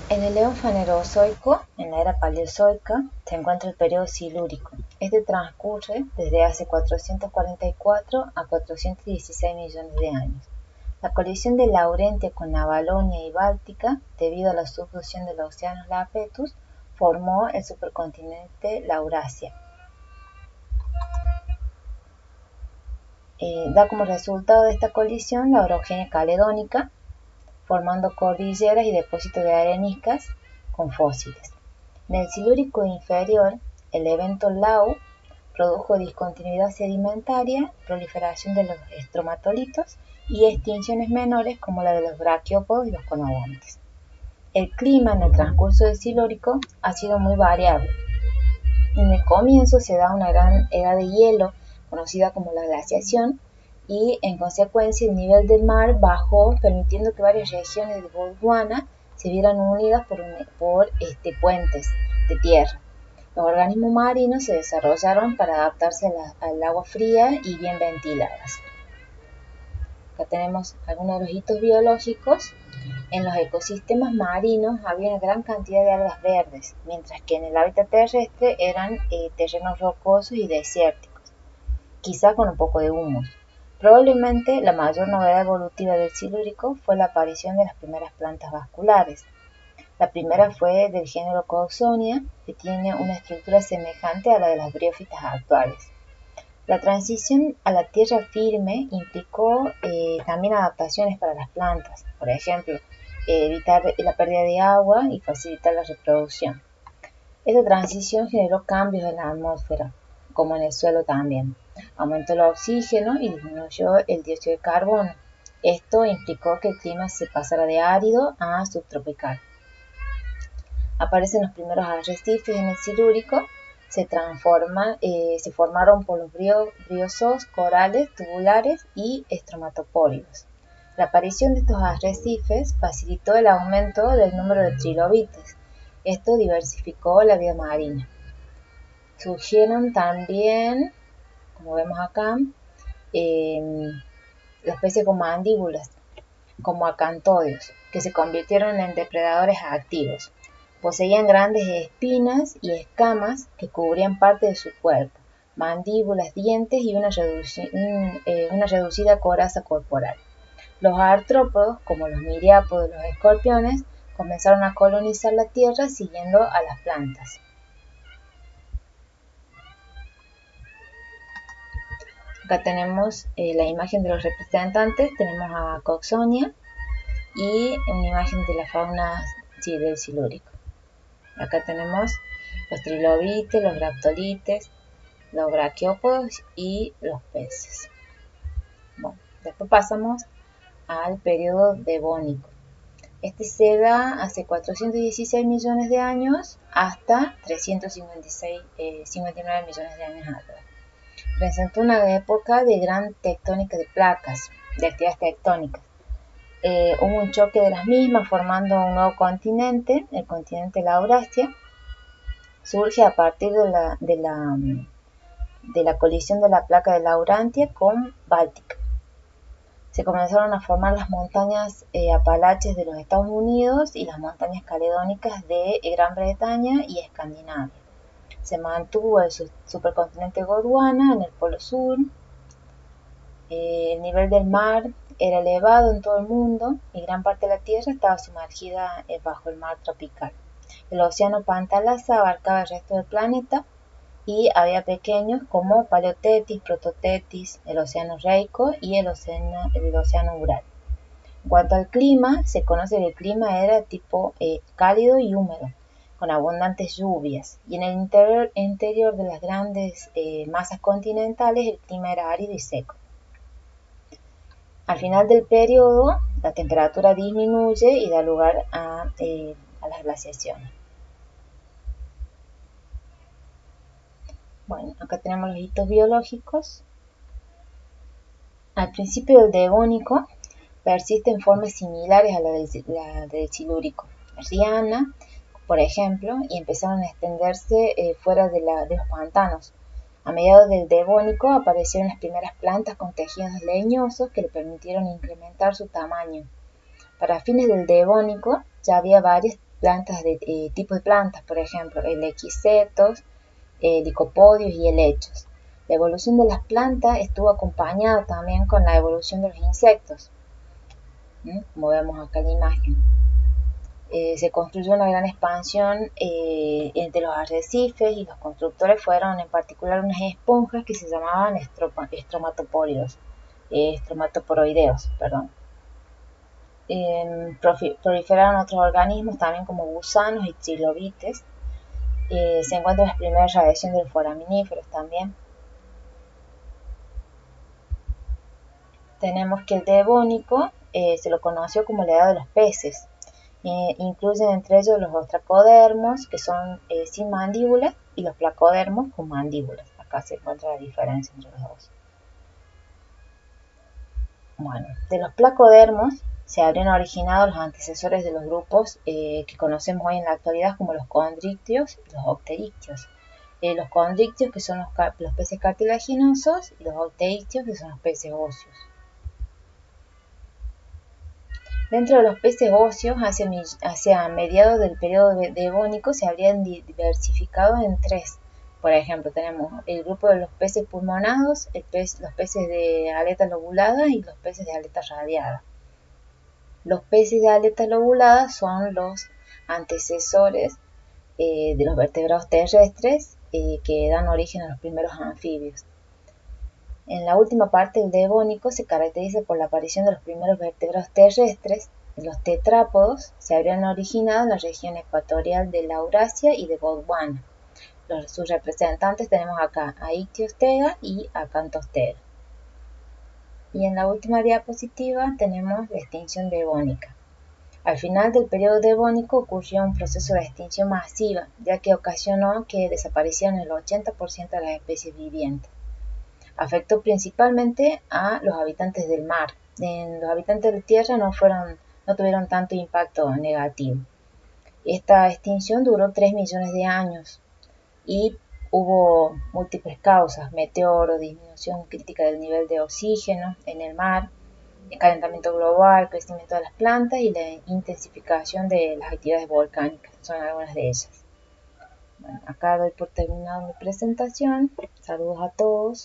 En el Eón Fanerozoico, en la era Paleozoica, se encuentra el periodo Silúrico. Este transcurre desde hace 444 a 416 millones de años. La colisión de Laurentia con Avalonia y Báltica, debido a la subducción del océano Iapetus, formó el supercontinente Laurasia. Da como resultado de esta colisión la orogenia caledónica, formando cordilleras y depósitos de areniscas con fósiles. En el Silúrico inferior, el evento Lau produjo discontinuidad sedimentaria, proliferación de los estromatolitos y extinciones menores como la de los braquiópodos y los conodontes. El clima en el transcurso del Silúrico ha sido muy variable. En el comienzo se da una gran edad de hielo, conocida como la glaciación, y en consecuencia el nivel del mar bajó, permitiendo que varias regiones de Gondwana se vieran unidas por puentes de tierra. Los organismos marinos se desarrollaron para adaptarse al agua fría y bien ventiladas. Acá tenemos algunos de los hitos biológicos. En los ecosistemas marinos había una gran cantidad de algas verdes, mientras que en el hábitat terrestre eran terrenos rocosos y desérticos, quizá con un poco de humus. Probablemente la mayor novedad evolutiva del Silúrico fue la aparición de las primeras plantas vasculares. La primera fue del género Cooksonia, que tiene una estructura semejante a la de las briófitas actuales. La transición a la tierra firme implicó también adaptaciones para las plantas, por ejemplo, evitar la pérdida de agua y facilitar la reproducción. Esta transición generó cambios en la atmósfera, como en el suelo también. Aumentó el oxígeno y disminuyó el dióxido de carbono. Esto implicó que el clima se pasara de árido a subtropical. Aparecen los primeros arrecifes en el Silúrico, se formaron por los briozoos, corales, tubulares y estromatopóridos. La aparición de estos arrecifes facilitó el aumento del número de trilobites. Esto diversificó la vida marina. Surgieron también, como vemos acá, especies con mandíbulas, como acantodios, que se convirtieron en depredadores activos. Poseían grandes espinas y escamas que cubrían parte de su cuerpo, mandíbulas, dientes y una reducida coraza corporal. Los artrópodos, como los miriápodos y los escorpiones, comenzaron a colonizar la tierra siguiendo a las plantas. Acá tenemos la imagen de los representantes, tenemos a Cooksonia y una imagen de la fauna del Silúrico. Acá tenemos los trilobites, los graptolites, los braquiópodos y los peces. Bueno, después pasamos al periodo devónico. Este se da hace 416 millones de años hasta 359 millones de años atrás. Presentó una época de gran tectónica de placas, de actividades tectónicas. Hubo un choque de las mismas formando un nuevo continente, el continente Laurasia. Surge a partir de la colisión de la placa de Laurentia con Báltica. Se comenzaron a formar las montañas Apalaches de los Estados Unidos y las montañas caledónicas de Gran Bretaña y Escandinavia. Se mantuvo el supercontinente Gondwana en el polo sur. El nivel del mar era elevado en todo el mundo y gran parte de la tierra estaba sumergida bajo el mar tropical. El océano Pantalasa abarcaba el resto del planeta y había pequeños como Paleotetis, Prototetis, el océano Reico y el océano Ural. En cuanto al clima, se conoce que el clima era tipo cálido y húmedo, con abundantes lluvias, y en el interior de las grandes masas continentales el clima era árido y seco. Al final del periodo, la temperatura disminuye y da lugar a las glaciaciones. Bueno, acá tenemos los hitos biológicos. Al principio del Devónico persisten formas similares a la del Silúrico, Riana, por ejemplo, y empezaron a extenderse fuera de los pantanos. A mediados del Devónico aparecieron las primeras plantas con tejidos leñosos que le permitieron incrementar su tamaño. Para fines del Devónico ya había varias plantas tipos de plantas, por ejemplo, elequisetos, licopodios y helechos. La evolución de las plantas estuvo acompañada también con la evolución de los insectos, como vemos acá en la imagen. Se construyó una gran expansión entre los arrecifes, y los constructores fueron en particular unas esponjas que se llamaban estomatoporoideos. Proliferaron otros organismos también como gusanos y trilobites. Se encuentran las primeras radiaciones de los foraminíferos también. Tenemos que el Devónico se lo conoció como la edad de los peces. Incluyen entre ellos los ostracodermos, que son sin mandíbulas, y los placodermos con mandíbulas. Acá se encuentra la diferencia entre los dos. Bueno, de los placodermos se habrían originado los antecesores de los grupos que conocemos hoy en la actualidad como los condrictios y los octeictios. Los condrictios, que son los peces cartilaginosos, y los octeictios, que son los peces óseos. Dentro de los peces óseos, hacia mediados del periodo devónico, se habrían diversificado en tres. Por ejemplo, tenemos el grupo de los peces pulmonados, los peces de aleta lobulada y los peces de aleta radiada. Los peces de aleta lobulada son los antecesores de los vertebrados terrestres que dan origen a los primeros anfibios. En la última parte del Devónico se caracteriza por la aparición de los primeros vertebrados terrestres. Los tetrápodos se habrían originado en la región ecuatorial de Laurasia y de Gondwana. Sus representantes tenemos acá a Ictiostega y a Acanthostega. Y en la última diapositiva tenemos la extinción devónica. Al final del periodo devónico ocurrió un proceso de extinción masiva, ya que ocasionó que desaparecieran el 80% de las especies vivientes. Afectó principalmente a los habitantes del mar. Los habitantes de la tierra no tuvieron tanto impacto negativo. Esta extinción duró 3 millones de años y hubo múltiples causas: meteoros, disminución crítica del nivel de oxígeno en el mar, el calentamiento global, crecimiento de las plantas y la intensificación de las actividades volcánicas. Son algunas de ellas. Bueno, acá doy por terminado mi presentación. Saludos a todos.